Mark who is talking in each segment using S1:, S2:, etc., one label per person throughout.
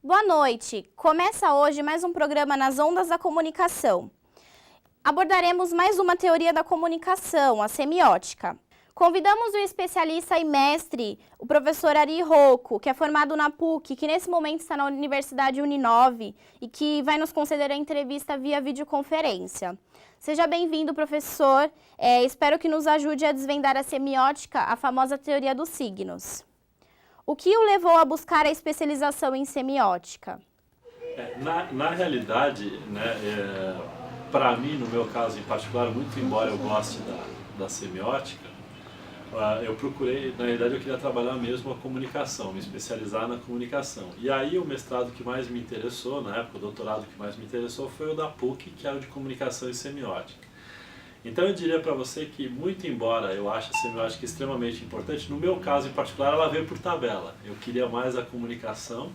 S1: Boa noite! Começa hoje mais um programa nas Ondas da Comunicação. Abordaremos mais uma teoria da comunicação, a semiótica. Convidamos o especialista e mestre, o professor Ari Rocco, que é formado na PUC, que nesse momento está na Universidade Uninove e que vai nos conceder a entrevista via videoconferência. Seja bem-vindo, professor. Espero que nos ajude a desvendar a semiótica, a famosa teoria dos signos. O que o levou a buscar a especialização em semiótica?
S2: Na realidade, para mim, no meu caso em particular, muito embora eu goste da semiótica, eu procurei, na realidade eu queria trabalhar mesmo a comunicação, me especializar na comunicação. E aí o mestrado que mais me interessou, na época o doutorado que mais me interessou foi o da PUC, que era o de comunicação e semiótica. Então eu diria para você que, muito embora eu ache a semiótica extremamente importante, no meu caso em particular ela veio por tabela. Eu queria mais a comunicação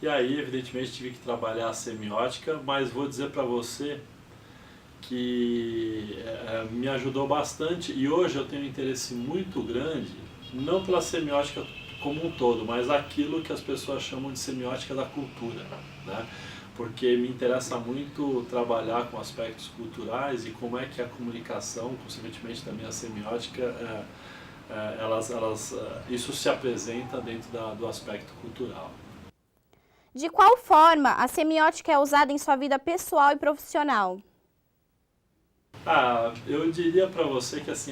S2: e aí evidentemente tive que trabalhar a semiótica, mas vou dizer para você que me ajudou bastante e hoje eu tenho um interesse muito grande, não pela semiótica como um todo, mas aquilo que as pessoas chamam de semiótica da cultura, né? Porque me interessa muito trabalhar com aspectos culturais e como é que a comunicação, consequentemente também a semiótica, isso se apresenta dentro do aspecto cultural.
S1: De qual forma a semiótica é usada em sua vida pessoal e profissional?
S2: Eu diria para você que assim,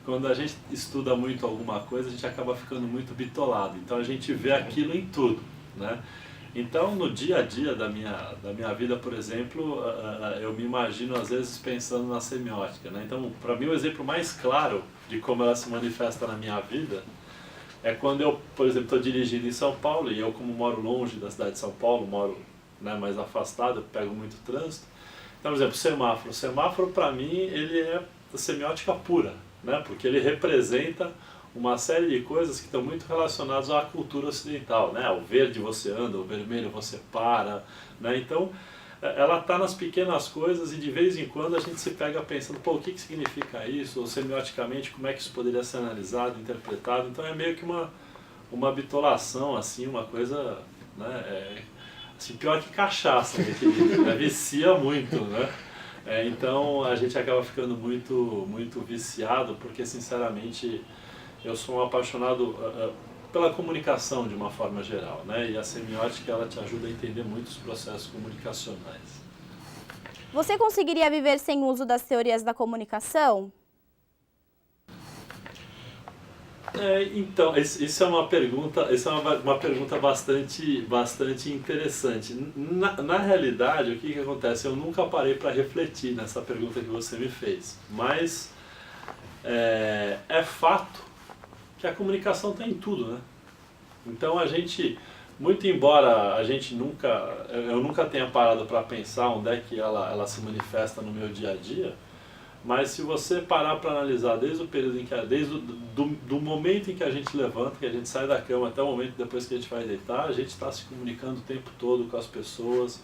S2: quando a gente estuda muito alguma coisa, a gente acaba ficando muito bitolado. Então a gente vê aquilo em tudo, né? Então, no dia a dia da minha vida, por exemplo, eu me imagino às vezes pensando na semiótica, né? Então, para mim, o exemplo mais claro de como ela se manifesta na minha vida é quando eu, por exemplo, estou dirigindo em São Paulo e eu, como moro longe da cidade de São Paulo, moro, né, mais afastado, eu pego muito trânsito. Então, por exemplo, semáforo. O semáforo, para mim, ele é a semiótica pura, né? Porque ele representa uma série de coisas que estão muito relacionadas à cultura ocidental, né? O verde você anda, o vermelho você para, né? Então, ela está nas pequenas coisas e de vez em quando a gente se pega pensando, pô, o que significa isso? Ou semioticamente, como é que isso poderia ser analisado, interpretado? Então é meio que uma bitolação, assim, uma coisa, né? Assim, pior que cachaça, né? Vicia muito, né? Então a gente acaba ficando muito viciado, porque sinceramente eu sou um apaixonado pela comunicação de uma forma geral, né? E a semiótica ela te ajuda a entender muitos processos comunicacionais.
S1: Você conseguiria viver sem o uso das teorias da comunicação?
S2: Então, isso é uma pergunta bastante interessante. Na realidade, o que acontece? Eu nunca parei para refletir nessa pergunta que você me fez, mas é fato que a comunicação está em tudo, né? Então muito embora eu nunca tenha parado para pensar onde é que ela se manifesta no meu dia a dia, mas se você parar para analisar desde o período do momento em que a gente levanta, que a gente sai da cama até o momento depois que a gente vai deitar, a gente está se comunicando o tempo todo com as pessoas,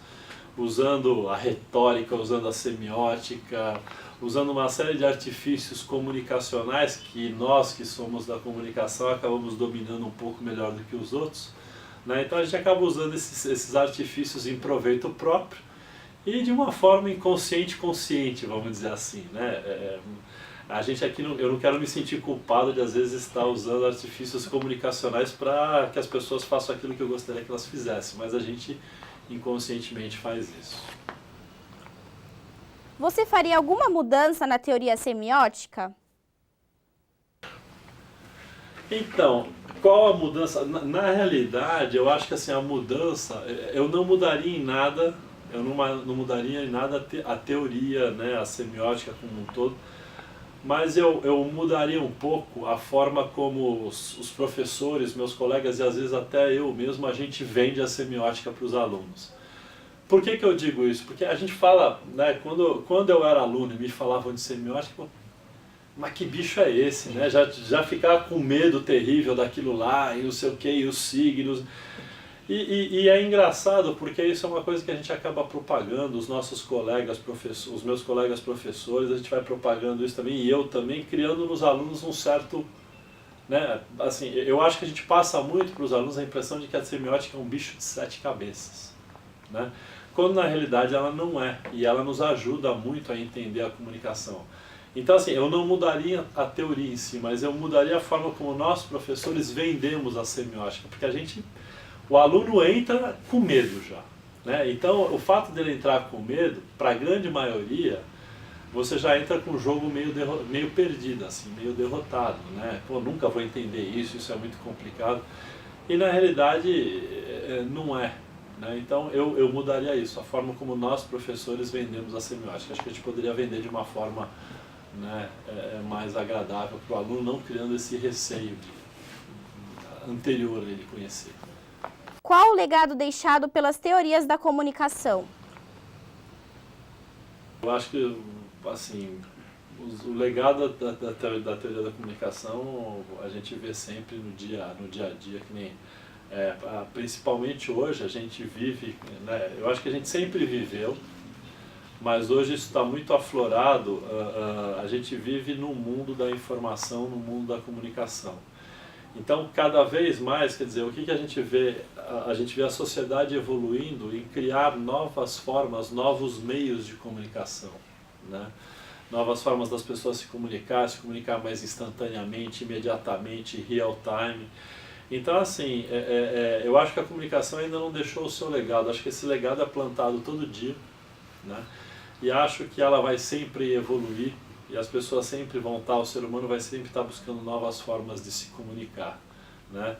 S2: usando a retórica, usando a semiótica, usando uma série de artifícios comunicacionais que nós que somos da comunicação acabamos dominando um pouco melhor do que os outros, né? Então a gente acaba usando esses artifícios em proveito próprio e de uma forma inconsciente consciente, vamos dizer assim, né? A gente aqui, eu não quero me sentir culpado de às vezes estar usando artifícios comunicacionais para que as pessoas façam aquilo que eu gostaria que elas fizessem, mas a gente inconscientemente faz isso.
S1: Você faria alguma mudança na teoria semiótica?
S2: Então, qual a mudança? Na realidade, eu acho que assim, a mudança, eu não mudaria em nada, não mudaria em nada a teoria, né, a semiótica como um todo, mas eu mudaria um pouco a forma como os professores, meus colegas e às vezes até eu mesmo, a gente vende a semiótica para os alunos. Por que eu digo isso? Porque a gente fala, né, quando eu era aluno e me falavam de semiótica, mas que bicho é esse, né? Já ficava com medo terrível daquilo lá, e não sei o que, e os signos. E é engraçado porque isso é uma coisa que a gente acaba propagando, os nossos colegas professores, os meus colegas professores, a gente vai propagando isso também, e eu também, criando nos alunos um certo né? Assim, eu acho que a gente passa muito para os alunos a impressão de que a semiótica é um bicho de 7 cabeças, né? Quando na realidade ela não é, e ela nos ajuda muito a entender a comunicação. Então assim, eu não mudaria a teoria em si, mas eu mudaria a forma como nós professores vendemos a semiótica, porque o aluno entra com medo já, né? Então o fato dele entrar com medo, para a grande maioria, você já entra com o jogo meio perdido, assim, meio derrotado, né? Pô, nunca vou entender isso é muito complicado. E na realidade não é, né? Então eu mudaria isso, a forma como nós professores vendemos a semiótica. Acho que a gente poderia vender de uma forma, né, mais agradável para o aluno, não criando esse receio anterior a ele conhecer.
S1: Qual o legado deixado pelas teorias da comunicação?
S2: Eu acho que, assim, o legado da teoria da comunicação a gente vê sempre no dia a dia, que nem, principalmente hoje a gente vive, né, eu acho que a gente sempre viveu, mas hoje isso está muito aflorado, a gente vive no mundo da informação, no mundo da comunicação. Então, cada vez mais, quer dizer, o que a gente vê? A gente vê a sociedade evoluindo em criar novas formas, novos meios de comunicação, né? Novas formas das pessoas se comunicar mais instantaneamente, imediatamente, real time. Então, assim, eu acho que a comunicação ainda não deixou o seu legado. Acho que esse legado é plantado todo dia, né? E acho que ela vai sempre evoluir. E as pessoas sempre vão estar, o ser humano vai sempre estar buscando novas formas de se comunicar, né?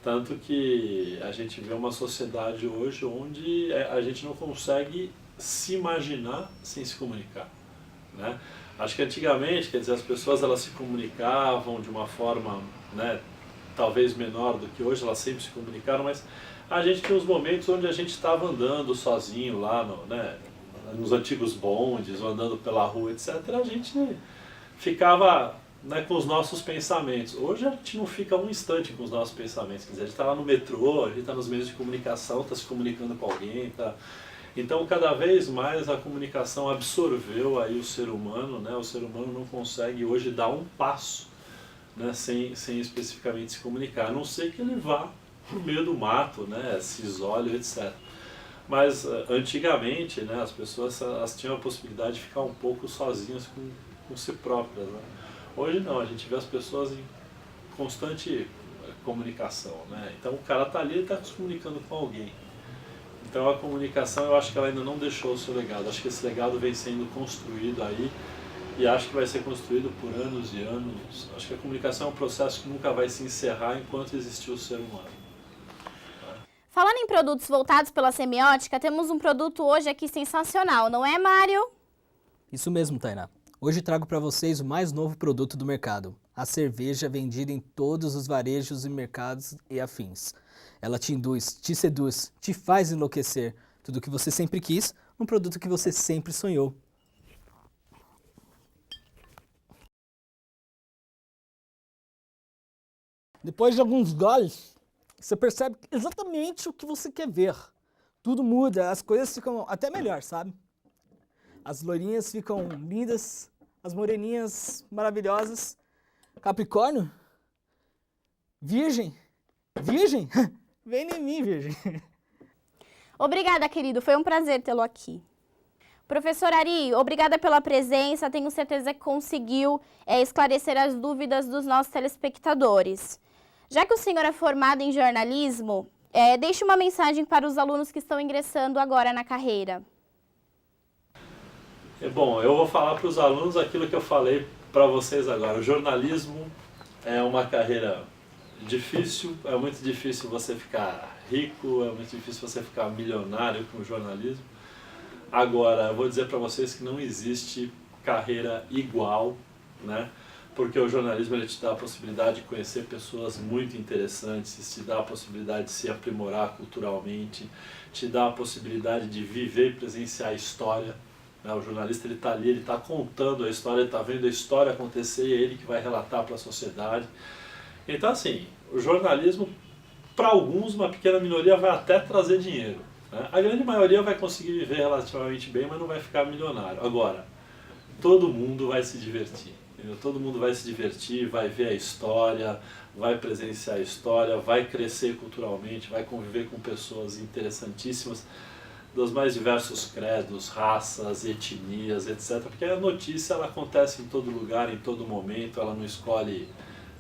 S2: Tanto que a gente vê uma sociedade hoje onde a gente não consegue se imaginar sem se comunicar, né? Acho que antigamente, quer dizer, as pessoas elas se comunicavam de uma forma, né, talvez menor do que hoje, elas sempre se comunicaram, mas a gente tinha uns momentos onde a gente estava andando sozinho lá, né, nos antigos bondes, ou andando pela rua, etc., a gente ficava, né, com os nossos pensamentos. Hoje a gente não fica um instante com os nossos pensamentos, quer dizer, a gente está lá no metrô, a gente está nos meios de comunicação, está se comunicando com alguém, tá? Então cada vez mais a comunicação absorveu aí o ser humano, né? O ser humano não consegue hoje dar um passo, né, sem especificamente se comunicar, a não ser que ele vá para o meio do mato, né, se isole, etc. Mas antigamente, né, as pessoas elas tinham a possibilidade de ficar um pouco sozinhas com si próprias, né? Hoje não, a gente vê as pessoas em constante comunicação, né? Então o cara está ali e está se comunicando com alguém. Então a comunicação, eu acho que ela ainda não deixou o seu legado. Acho que esse legado vem sendo construído aí e acho que vai ser construído por anos e anos. Acho que a comunicação é um processo que nunca vai se encerrar enquanto existir o ser humano.
S1: Falando em produtos voltados pela semiótica, temos um produto hoje aqui sensacional, não é, Mário?
S3: Isso mesmo, Tainá. Hoje trago para vocês o mais novo produto do mercado, a cerveja vendida em todos os varejos e mercados e afins. Ela te induz, te seduz, te faz enlouquecer. Tudo o que você sempre quis, um produto que você sempre sonhou. Depois de alguns goles, você percebe exatamente o que você quer ver. Tudo muda, as coisas ficam até melhor, sabe? As loirinhas ficam lindas, as moreninhas maravilhosas. Capricórnio? Virgem? Virgem? Vem em mim, virgem.
S1: Obrigada, querido. Foi um prazer tê-lo aqui. Professor Ari, obrigada pela presença. Tenho certeza que conseguiu esclarecer as dúvidas dos nossos telespectadores. Já que o senhor é formado em jornalismo, deixe uma mensagem para os alunos que estão ingressando agora na carreira.
S2: Bom, eu vou falar para os alunos aquilo que eu falei para vocês agora. O jornalismo é uma carreira difícil, é muito difícil você ficar rico, é muito difícil você ficar milionário com o jornalismo. Agora, eu vou dizer para vocês que não existe carreira igual, né? Porque o jornalismo ele te dá a possibilidade de conhecer pessoas muito interessantes, te dá a possibilidade de se aprimorar culturalmente, te dá a possibilidade de viver e presenciar a história. O jornalista ele está ali, ele está contando a história, ele está vendo a história acontecer e é ele que vai relatar para a sociedade. Então assim, o jornalismo, para alguns, uma pequena minoria vai até trazer dinheiro, né? A grande maioria vai conseguir viver relativamente bem, mas não vai ficar milionário. Agora, todo mundo vai se divertir. entendeu? Todo mundo vai se divertir, vai ver a história, vai presenciar a história, vai crescer culturalmente, vai conviver com pessoas interessantíssimas dos mais diversos credos, raças, etnias, etc. Porque a notícia ela acontece em todo lugar, em todo momento, ela não escolhe,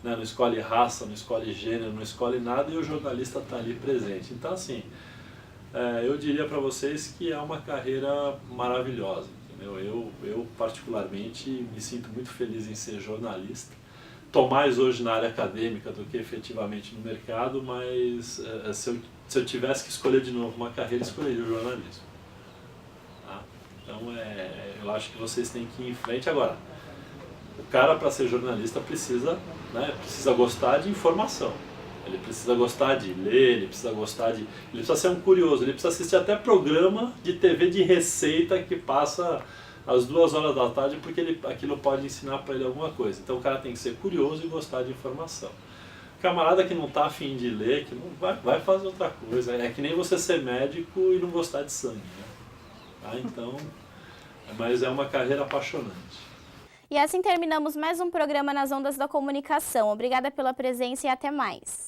S2: né, não escolhe raça, não escolhe gênero, não escolhe nada e o jornalista está ali presente. Então, assim, eu diria para vocês que é uma carreira maravilhosa. Entendeu? Eu, particularmente, me sinto muito feliz em ser jornalista. Estou mais hoje na área acadêmica do que efetivamente no mercado, mas se eu tivesse que escolher de novo uma carreira, escolheria o jornalismo. Tá? Então, eu acho que vocês têm que ir em frente. Agora, o cara, para ser jornalista, precisa gostar de informação. Ele precisa gostar de ler, ele precisa ser um curioso, ele precisa assistir até programa de TV de receita que passa às 2 horas da tarde, porque aquilo pode ensinar para ele alguma coisa. Então o cara tem que ser curioso e gostar de informação. Camarada que não está afim de ler, que não vai fazer outra coisa. É que nem você ser médico e não gostar de sangue. Né? Tá? Então, mas é uma carreira apaixonante.
S1: E assim terminamos mais um programa nas Ondas da Comunicação. Obrigada pela presença e até mais.